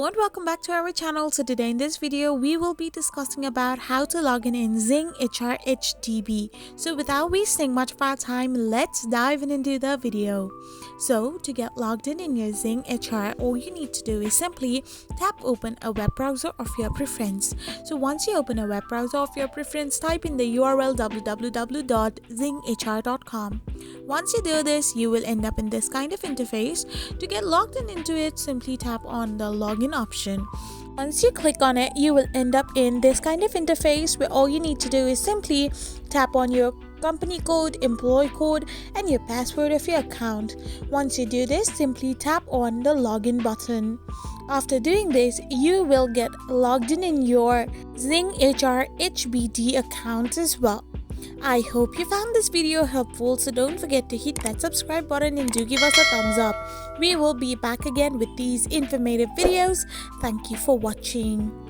everyone, welcome back to our channel. So today in this video we will be discussing about how to log in Zing HR HDB. So without wasting much of our time, let's dive into the video. So to get logged in your Zing HR, all you need to do is simply tap open a web browser of your preference. So once you open a web browser of your preference, type in the URL www.zinghr.com. Once you do this, you will end up in this kind of interface. To get logged into it, simply tap on the login option. Once you click on it, you will end up in this kind of interface where all you need to do is simply tap on your company code, employee code, and your password of your account. Once you do this, simply tap on the login button. After doing this, you will get logged in your Zing HR HBD account as well. I hope you found this video helpful, so don't forget to hit that subscribe button and do give us a thumbs up. We will be back again with these informative videos. Thank you for watching.